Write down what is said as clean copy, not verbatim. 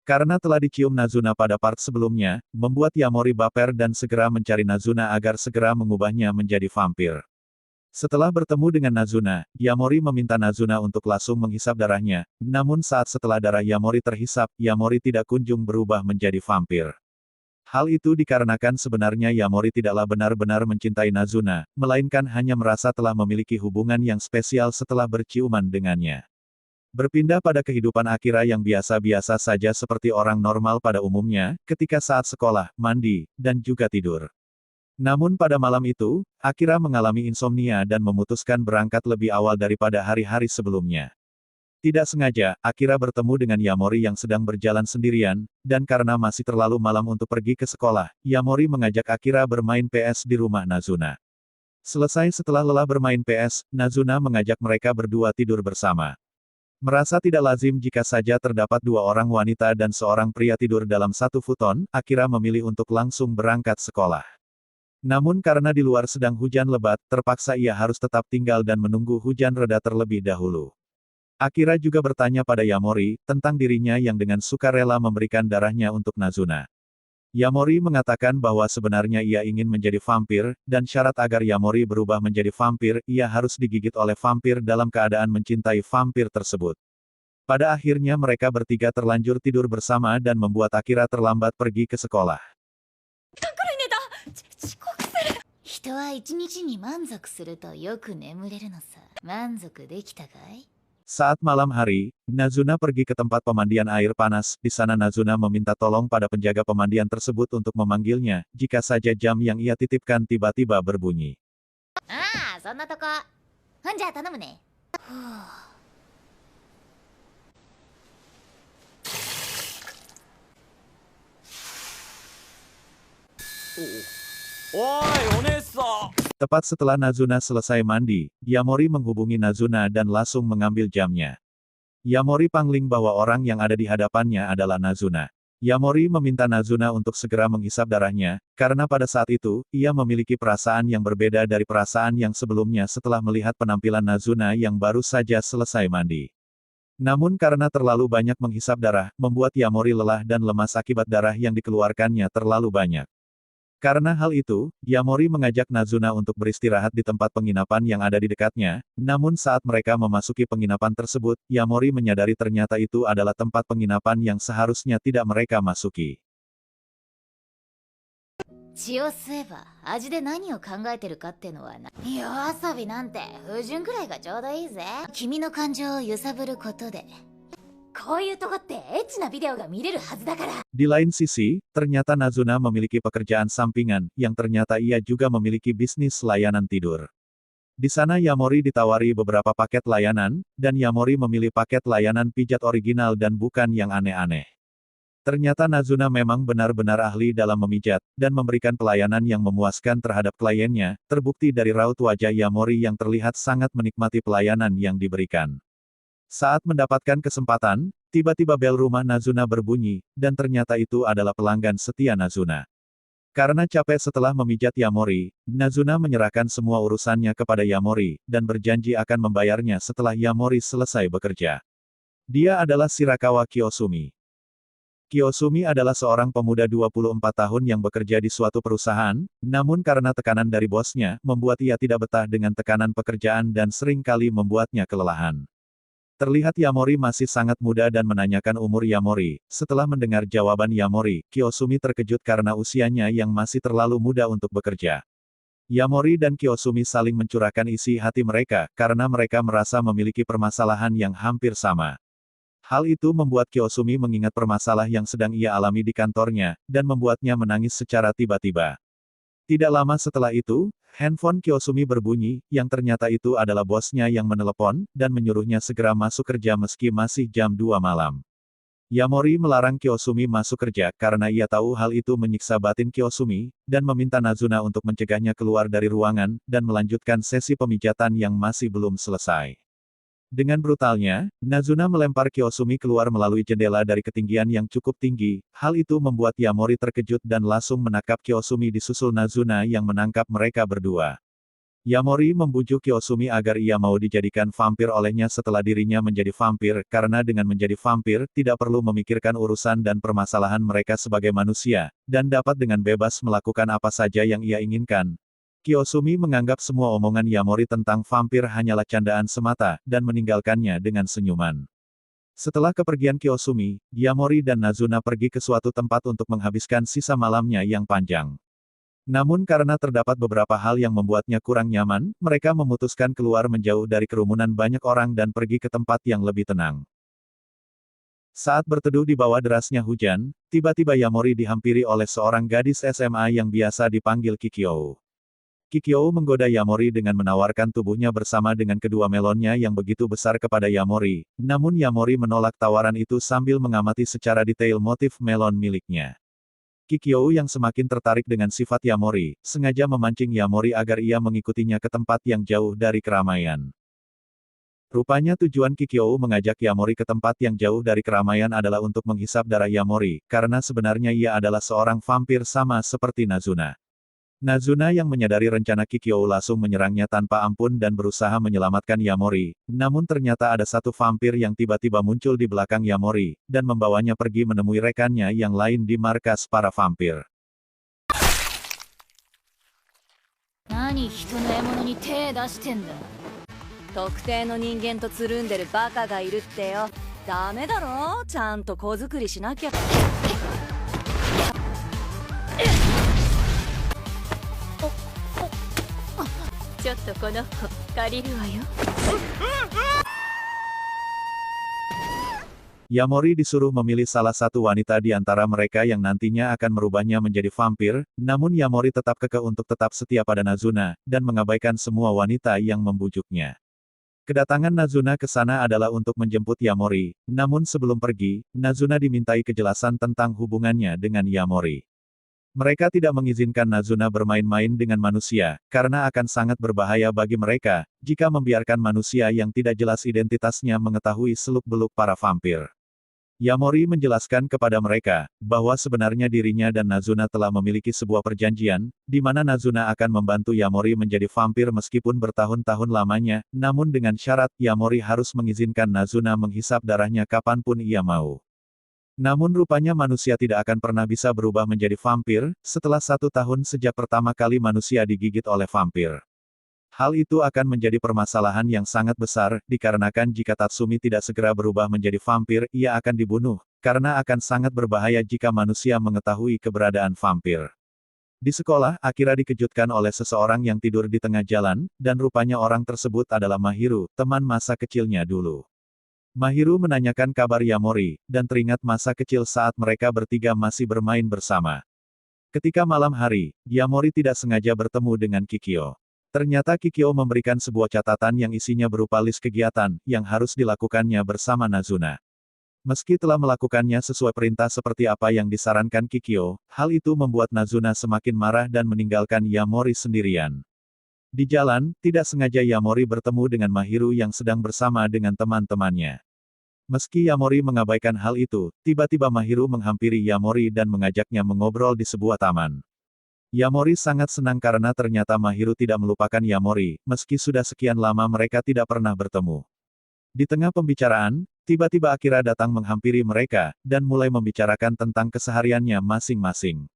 Karena telah dicium Nazuna pada part sebelumnya, membuat Yamori baper dan segera mencari Nazuna agar segera mengubahnya menjadi vampir. Setelah bertemu dengan Nazuna, Yamori meminta Nazuna untuk langsung menghisap darahnya, namun saat setelah darah Yamori terhisap, Yamori tidak kunjung berubah menjadi vampir. Hal itu dikarenakan sebenarnya Yamori tidaklah benar-benar mencintai Nazuna, melainkan hanya merasa telah memiliki hubungan yang spesial setelah berciuman dengannya. Berpindah pada kehidupan Akira yang biasa-biasa saja seperti orang normal pada umumnya, ketika saat sekolah, mandi, dan juga tidur. Namun pada malam itu, Akira mengalami insomnia dan memutuskan berangkat lebih awal daripada hari-hari sebelumnya. Tidak sengaja, Akira bertemu dengan Yamori yang sedang berjalan sendirian, dan karena masih terlalu malam untuk pergi ke sekolah, Yamori mengajak Akira bermain PS di rumah Nazuna. Selesai setelah lelah bermain PS, Nazuna mengajak mereka berdua tidur bersama. Merasa tidak lazim jika saja terdapat dua orang wanita dan seorang pria tidur dalam satu futon, Akira memilih untuk langsung berangkat sekolah. Namun karena di luar sedang hujan lebat, terpaksa ia harus tetap tinggal dan menunggu hujan reda terlebih dahulu. Akira juga bertanya pada Yamori, tentang dirinya yang dengan sukarela memberikan darahnya untuk Nazuna. Yamori mengatakan bahwa sebenarnya ia ingin menjadi vampir, dan syarat agar Yamori berubah menjadi vampir, ia harus digigit oleh vampir dalam keadaan mencintai vampir tersebut. Pada akhirnya mereka bertiga terlanjur tidur bersama dan membuat Akira terlambat pergi ke sekolah. 人は一日に満足するとよく眠れるのさ。満足できたかい？ Saat malam hari, Nazuna pergi ke tempat pemandian air panas. Di sana Nazuna meminta tolong pada penjaga pemandian tersebut untuk memanggilnya, jika saja jam yang ia titipkan tiba-tiba berbunyi. Ah, そんなとこ。ほんじゃ頼むね。Tepat setelah Nazuna selesai mandi, Yamori menghubungi Nazuna dan langsung mengambil jamnya. Yamori pangling bahwa orang yang ada di hadapannya adalah Nazuna. Yamori meminta Nazuna untuk segera menghisap darahnya, karena pada saat itu, ia memiliki perasaan yang berbeda dari perasaan yang sebelumnya setelah melihat penampilan Nazuna yang baru saja selesai mandi. Namun karena terlalu banyak menghisap darah, membuat Yamori lelah dan lemas akibat darah yang dikeluarkannya terlalu banyak. Karena hal itu, Yamori mengajak Nazuna untuk beristirahat di tempat penginapan yang ada di dekatnya, namun saat mereka memasuki penginapan tersebut, Yamori menyadari ternyata itu adalah tempat penginapan yang seharusnya tidak mereka masuki. 血を吸えば味で何を考えてるかってのはな。夜遊びなんて不純くらいがちょうどいいぜ。君の感情を揺さぶることで。こういうとこってエッチなビデオが見れるはずだから。 Di lain sisi, ternyata Nazuna memiliki pekerjaan sampingan, yang ternyata ia juga memiliki bisnis layanan tidur. Di sana Yamori ditawari beberapa paket layanan, dan Yamori memilih paket layanan pijat original dan bukan yang aneh-aneh. Ternyata Nazuna memang benar-benar ahli dalam memijat, dan memberikan pelayanan yang memuaskan terhadap kliennya, terbukti dari raut wajah Yamori yang terlihat sangat menikmati pelayanan yang diberikan. Saat mendapatkan kesempatan, tiba-tiba bel rumah Nazuna berbunyi, dan ternyata itu adalah pelanggan setia Nazuna. Karena capek setelah memijat Yamori, Nazuna menyerahkan semua urusannya kepada Yamori, dan berjanji akan membayarnya setelah Yamori selesai bekerja. Dia adalah Shirakawa Kiyosumi. Kiyosumi adalah seorang pemuda 24 tahun yang bekerja di suatu perusahaan, namun karena tekanan dari bosnya, membuat ia tidak betah dengan tekanan pekerjaan dan sering kali membuatnya kelelahan. Terlihat Yamori masih sangat muda dan menanyakan umur Yamori. Setelah mendengar jawaban Yamori, Kiyosumi terkejut karena usianya yang masih terlalu muda untuk bekerja. Yamori dan Kiyosumi saling mencurahkan isi hati mereka, karena mereka merasa memiliki permasalahan yang hampir sama. Hal itu membuat Kiyosumi mengingat permasalahan yang sedang ia alami di kantornya, dan membuatnya menangis secara tiba-tiba. Tidak lama setelah itu, handphone Kiyosumi berbunyi, yang ternyata itu adalah bosnya yang menelepon, dan menyuruhnya segera masuk kerja meski masih jam 2 malam. Yamori melarang Kiyosumi masuk kerja karena ia tahu hal itu menyiksa batin Kiyosumi, dan meminta Nazuna untuk mencegahnya keluar dari ruangan, dan melanjutkan sesi pemijatan yang masih belum selesai. Dengan brutalnya, Nazuna melempar Kiyosumi keluar melalui jendela dari ketinggian yang cukup tinggi. Hal itu membuat Yamori terkejut dan langsung menangkap Kiyosumi disusul Nazuna yang menangkap mereka berdua. Yamori membujuk Kyosumi agar ia mau dijadikan vampir olehnya setelah dirinya menjadi vampir, karena dengan menjadi vampir, tidak perlu memikirkan urusan dan permasalahan mereka sebagai manusia, dan dapat dengan bebas melakukan apa saja yang ia inginkan. Kyosumi menganggap semua omongan Yamori tentang vampir hanyalah candaan semata, dan meninggalkannya dengan senyuman. Setelah kepergian Kyosumi, Yamori dan Nazuna pergi ke suatu tempat untuk menghabiskan sisa malamnya yang panjang. Namun karena terdapat beberapa hal yang membuatnya kurang nyaman, mereka memutuskan keluar menjauh dari kerumunan banyak orang dan pergi ke tempat yang lebih tenang. Saat berteduh di bawah derasnya hujan, tiba-tiba Yamori dihampiri oleh seorang gadis SMA yang biasa dipanggil Kikyo. Kikyo menggoda Yamori dengan menawarkan tubuhnya bersama dengan kedua melonnya yang begitu besar kepada Yamori, namun Yamori menolak tawaran itu sambil mengamati secara detail motif melon miliknya. Kikyo yang semakin tertarik dengan sifat Yamori, sengaja memancing Yamori agar ia mengikutinya ke tempat yang jauh dari keramaian. Rupanya tujuan Kikyo mengajak Yamori ke tempat yang jauh dari keramaian adalah untuk menghisap darah Yamori, karena sebenarnya ia adalah seorang vampir sama seperti Nazuna. Nazuna yang menyadari rencana Kikyo langsung menyerangnya tanpa ampun dan berusaha menyelamatkan Yamori, namun ternyata ada satu vampir yang tiba-tiba muncul di belakang Yamori, dan membawanya pergi menemui rekannya yang lain di markas para vampir. Nani hito no emono ni te dashiten da? 特定の人間とつるんでるバカがいるってよ。ダメだろ、ちゃんと子作りしなきゃ。ちょっとこの子借りるわよ。Yamori disuruh memilih salah satu wanita di antara mereka yang nantinya akan merubahnya menjadi vampir, namun Yamori tetap kekeh untuk tetap setia pada Nazuna, dan mengabaikan semua wanita yang membujuknya. Kedatangan Nazuna ke sana adalah untuk menjemput Yamori, namun sebelum pergi, Nazuna dimintai kejelasan tentang hubungannya dengan Yamori. Mereka tidak mengizinkan Nazuna bermain-main dengan manusia, karena akan sangat berbahaya bagi mereka, jika membiarkan manusia yang tidak jelas identitasnya mengetahui seluk-beluk para vampir. Yamori menjelaskan kepada mereka, bahwa sebenarnya dirinya dan Nazuna telah memiliki sebuah perjanjian, di mana Nazuna akan membantu Yamori menjadi vampir meskipun bertahun-tahun lamanya, namun dengan syarat, Yamori harus mengizinkan Nazuna menghisap darahnya kapanpun ia mau. Namun rupanya manusia tidak akan pernah bisa berubah menjadi vampir, setelah 1 tahun sejak pertama kali manusia digigit oleh vampir. Hal itu akan menjadi permasalahan yang sangat besar, dikarenakan jika Tatsumi tidak segera berubah menjadi vampir, ia akan dibunuh, karena akan sangat berbahaya jika manusia mengetahui keberadaan vampir. Di sekolah, Akira dikejutkan oleh seseorang yang tidur di tengah jalan, dan rupanya orang tersebut adalah Mahiru, teman masa kecilnya dulu. Mahiru menanyakan kabar Yamori, dan teringat masa kecil saat mereka bertiga masih bermain bersama. Ketika malam hari, Yamori tidak sengaja bertemu dengan Kikyo. Ternyata Kikyo memberikan sebuah catatan yang isinya berupa list kegiatan, yang harus dilakukannya bersama Nazuna. Meski telah melakukannya sesuai perintah seperti apa yang disarankan Kikyo, hal itu membuat Nazuna semakin marah dan meninggalkan Yamori sendirian. Di jalan, tidak sengaja Yamori bertemu dengan Mahiru yang sedang bersama dengan teman-temannya. Meski Yamori mengabaikan hal itu, tiba-tiba Mahiru menghampiri Yamori dan mengajaknya mengobrol di sebuah taman. Yamori sangat senang karena ternyata Mahiru tidak melupakan Yamori, meski sudah sekian lama mereka tidak pernah bertemu. Di tengah pembicaraan, tiba-tiba Akira datang menghampiri mereka, dan mulai membicarakan tentang kesehariannya masing-masing.